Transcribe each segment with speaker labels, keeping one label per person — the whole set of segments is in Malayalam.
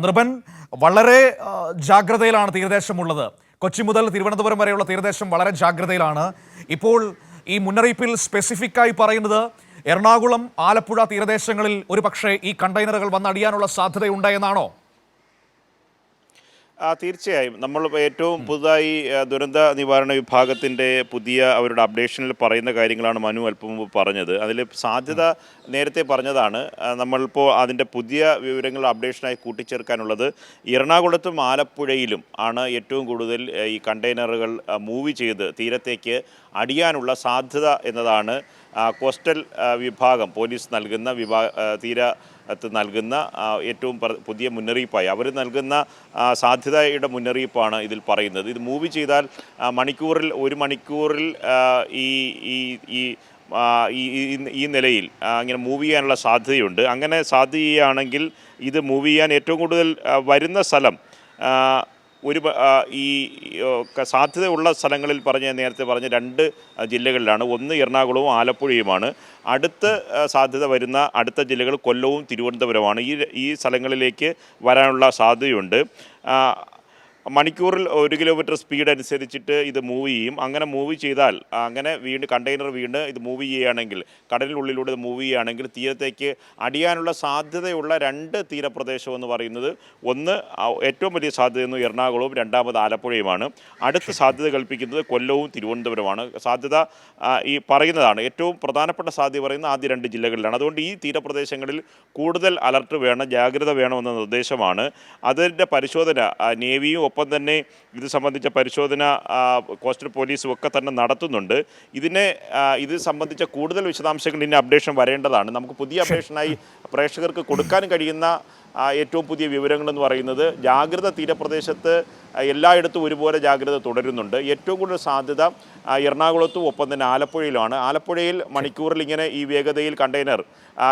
Speaker 1: നിർഭൻ, വളരെ ജാഗ്രതയിലാണ് തീരദേശമുള്ളത്. കൊച്ചി മുതൽ തിരുവനന്തപുരം വരെയുള്ള തീരദേശം വളരെ ജാഗ്രതയിലാണ്. ഇപ്പോൾ ഈ മുന്നറിയിപ്പിൽ സ്പെസിഫിക്കായി പറയുന്നത് എറണാകുളം, ആലപ്പുഴ തീരദേശങ്ങളിൽ ഒരു പക്ഷേ ഈ കണ്ടെയ്നറുകൾ വന്നടിയാനുള്ള സാധ്യതയുണ്ട് എന്നാണോ?
Speaker 2: തീർച്ചയായും നമ്മൾ ഏറ്റവും പുതുതായി ദുരന്ത നിവാരണ വിഭാഗത്തിൻ്റെ പുതിയ അവരുടെ അപ്ഡേഷനിൽ പറയുന്ന കാര്യങ്ങളാണ് മനു അല്പം മുമ്പ് പറഞ്ഞത്. അതിൽ സാധ്യത നേരത്തെ പറഞ്ഞതാണ്. നമ്മളിപ്പോൾ അതിൻ്റെ പുതിയ വിവരങ്ങൾ അപ്ഡേഷനായി കൂട്ടിച്ചേർക്കാനുള്ളത് എറണാകുളത്തും ആലപ്പുഴയിലും ആണ് ഏറ്റവും കൂടുതൽ ഈ കണ്ടെയ്നറുകൾ മൂവ് ചെയ്ത് തീരത്തേക്ക് അടിയാനുള്ള സാധ്യത എന്നതാണ് കോസ്റ്റൽ വിഭാഗം പോലീസ് നൽകുന്ന നൽകുന്ന ഏറ്റവും പുതിയ മുന്നറിയിപ്പായി അവർ നൽകുന്ന സാധ്യതയുടെ മുന്നറിയിപ്പാണ് ഇതിൽ പറയുന്നത്. ഇത് മൂവ് ചെയ്താൽ ഒരു മണിക്കൂറിൽ ഈ ഈ ഈ നിലയിൽ ഇങ്ങനെ മൂവ് ചെയ്യാനുള്ള സാധ്യതയുണ്ട്. അങ്ങനെ സാധ്യതയാണെങ്കിൽ ഇത് മൂവ് ചെയ്യാൻ ഏറ്റവും കൂടുതൽ വരുന്ന സ്ഥലം ഈ സാധ്യതയുള്ള സ്ഥലങ്ങളിൽ നേരത്തെ പറഞ്ഞ രണ്ട് ജില്ലകളിലാണ്. ഒന്ന് എറണാകുളവും ആലപ്പുഴയുമാണ്. സാധ്യത വരുന്ന അടുത്ത ജില്ലകൾ കൊല്ലവും തിരുവനന്തപുരമാണ്. ഈ സ്ഥലങ്ങളിലേക്ക് വരാനുള്ള സാധ്യതയുണ്ട്. മണിക്കൂറിൽ 1 കിലോമീറ്റർ സ്പീഡ് അനുസരിച്ചിട്ട് ഇത് മൂവ് ചെയ്യും. അങ്ങനെ മൂവ് ചെയ്താൽ കണ്ടെയ്നർ ഇത് മൂവ് ചെയ്യുകയാണെങ്കിൽ, കടലിനുള്ളിലൂടെ ഇത് മൂവ് ചെയ്യുകയാണെങ്കിൽ തീരത്തേക്ക് അടിയാനുള്ള സാധ്യതയുള്ള രണ്ട് തീരപ്രദേശം എന്ന് പറയുന്നത് ഒന്ന് ഏറ്റവും വലിയ സാധ്യതയെന്ന് എറണാകുളവും രണ്ടാമത് ആലപ്പുഴയുമാണ്. അടുത്ത സാധ്യത കൽപ്പിക്കുന്നത് കൊല്ലവും തിരുവനന്തപുരമാണ്. സാധ്യത ഈ പറയുന്നതാണ് ഏറ്റവും പ്രധാനപ്പെട്ട സാധ്യത പറയുന്ന ആദ്യ രണ്ട് ജില്ലകളിലാണ്. അതുകൊണ്ട് ഈ തീരപ്രദേശങ്ങളിൽ കൂടുതൽ അലർട്ട് വേണം, ജാഗ്രത വേണമെന്ന നിർദ്ദേശമാണ്. അതിൻ്റെ പരിശോധന നേവിയും ഒപ്പം തന്നെ ഇത് സംബന്ധിച്ച പരിശോധന കോസ്റ്റൽ പോലീസും ഒക്കെ തന്നെ നടത്തുന്നുണ്ട്. ഇത് സംബന്ധിച്ച കൂടുതൽ വിശദാംശങ്ങൾ ഇനി അപ്ഡേഷൻ വരേണ്ടതാണ്. നമുക്ക് പുതിയ അപ്ഡേഷനായി പ്രേക്ഷകർക്ക് കൊടുക്കാൻ കഴിയുന്ന ഏറ്റവും പുതിയ വിവരങ്ങളെന്ന് പറയുന്നത് ജാഗ്രത തീരപ്രദേശത്ത് എല്ലായിടത്തും ഒരുപോലെ ജാഗ്രത തുടരുന്നുണ്ട്. ഏറ്റവും കൂടുതൽ സാധ്യത എറണാകുളത്തും ഒപ്പം തന്നെ ആലപ്പുഴയിലാണ്. ആലപ്പുഴയിൽ മണിക്കൂറിൽ ഇങ്ങനെ ഈ വേഗതയിൽ കണ്ടെയ്നർ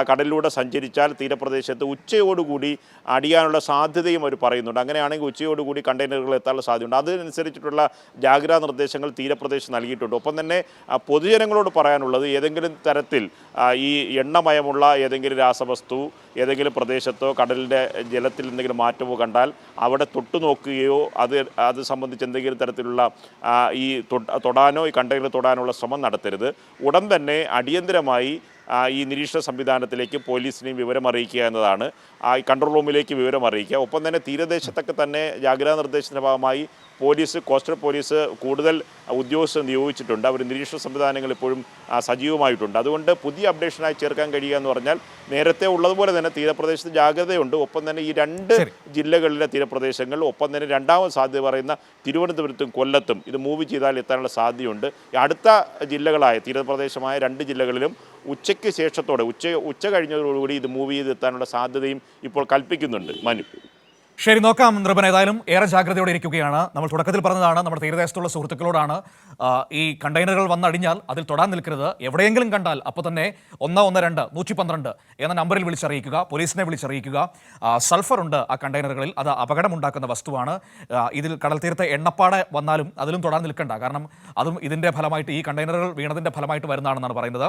Speaker 2: കടലിലൂടെ സഞ്ചരിച്ചാൽ തീരപ്രദേശത്ത് ഉച്ചയോടുകൂടി അടിയാനുള്ള സാധ്യതയും അവർ പറയുന്നുണ്ട്. അങ്ങനെയാണെങ്കിൽ ഉച്ചയോടുകൂടി കണ്ടെയ്നറുകൾ എത്താനുള്ള സാധ്യതയുണ്ട്. അതിനനുസരിച്ചിട്ടുള്ള ജാഗ്രതാ നിർദ്ദേശങ്ങൾ തീരപ്രദേശം നൽകിയിട്ടുണ്ട്. ഒപ്പം തന്നെ പൊതുജനങ്ങളോട് പറയാനുള്ളത് ഏതെങ്കിലും തരത്തിൽ ഈ എണ്ണമയമുള്ള ഏതെങ്കിലും രാസവസ്തു ഏതെങ്കിലും പ്രദേശത്തോ കടലിൻ്റെ ജലത്തിൽ എന്തെങ്കിലും മാറ്റമോ കണ്ടാൽ അവിടെ തൊട്ടുനോക്കുകയോ അത് സംബന്ധിച്ച് എന്തെങ്കിലും തരത്തിലുള്ള ഈ തൊടാനോ ഈ കണ്ടെയ്നർ തൊടാനുള്ള ശ്രമം നടത്തരുത്. ഉടൻ തന്നെ അടിയന്തരമായി ഈ നിരീക്ഷണ സംവിധാനത്തിലേക്ക് പോലീസിനെയും വിവരം അറിയിക്കുക എന്നതാണ്. ഈ കൺട്രോൾ റൂമിലേക്ക് വിവരം അറിയിക്കുക. ഒപ്പം തന്നെ തീരദേശത്തൊക്കെ തന്നെ ജാഗ്രതാ നിർദ്ദേശത്തിൻ്റെ ഭാഗമായി കോസ്റ്റൽ പോലീസ് കൂടുതൽ ഉദ്യോഗസ്ഥർ നിയോഗിച്ചിട്ടുണ്ട്. അവർ നിരീക്ഷണ സംവിധാനങ്ങൾ ഇപ്പോഴും സജീവമായിട്ടുണ്ട്. അതുകൊണ്ട് പുതിയ അപ്ഡേഷനായി ചേർക്കാൻ കഴിയുക എന്ന് പറഞ്ഞാൽ നേരത്തെ ഉള്ളതുപോലെ തന്നെ തീരപ്രദേശത്ത് ജാഗ്രതയുണ്ട്. ഒപ്പം തന്നെ ഈ രണ്ട് ജില്ലകളിലെ തീരപ്രദേശങ്ങൾ, ഒപ്പം തന്നെ രണ്ടാമത് സാധ്യത പറയുന്ന തിരുവനന്തപുരത്തും കൊല്ലത്തും ഇത് മൂവ് ചെയ്താൽ എത്താനുള്ള സാധ്യതയുണ്ട്. അടുത്ത ജില്ലകളായ തീരപ്രദേശമായ രണ്ട് ജില്ലകളിലും ഉച്ചയ്ക്ക് ശേഷത്തോടെ ഉച്ച കഴിഞ്ഞതോടുകൂടി ഇത് മൂവ് ചെയ്ത് എത്താനുള്ള സാധ്യതയും ഇപ്പോൾ കൽപ്പിക്കുന്നുണ്ട്. മനു,
Speaker 1: ശരി, നോക്കാം. നിർഭൻ ഏതായാലും ഏറെ ജാഗ്രതയോടെ ഇരിക്കുകയാണ്. നമ്മൾ തുടക്കത്തിൽ പറഞ്ഞതാണ്, നമ്മുടെ തീരദേശത്തുള്ള സുഹൃത്തുക്കളോടാണ് ഈ കണ്ടെയ്നറുകൾ വന്നടിഞ്ഞാൽ അതിൽ തൊടാൻ നിൽക്കരുത്. എവിടെയെങ്കിലും കണ്ടാൽ അപ്പോൾ തന്നെ 112 112 എന്ന നമ്പറിൽ വിളിച്ചറിയിക്കുക, പോലീസിനെ വിളിച്ചറിയിക്കുക. സൾഫർ ഉണ്ട് ആ കണ്ടെയ്നറുകളിൽ, അത് അപകടമുണ്ടാക്കുന്ന വസ്തുവാണ്. ഇതിൽ കടൽ തീരത്തെ എണ്ണപ്പാട വന്നാലും അതിലും തൊടാൻ നിൽക്കണ്ട. കാരണം അതും ഇതിൻ്റെ ഫലമായിട്ട്, ഈ കണ്ടെയ്നറുകൾ വീണതിൻ്റെ ഫലമായിട്ട് വരുന്നതാണെന്നാണ് പറയുന്നത്.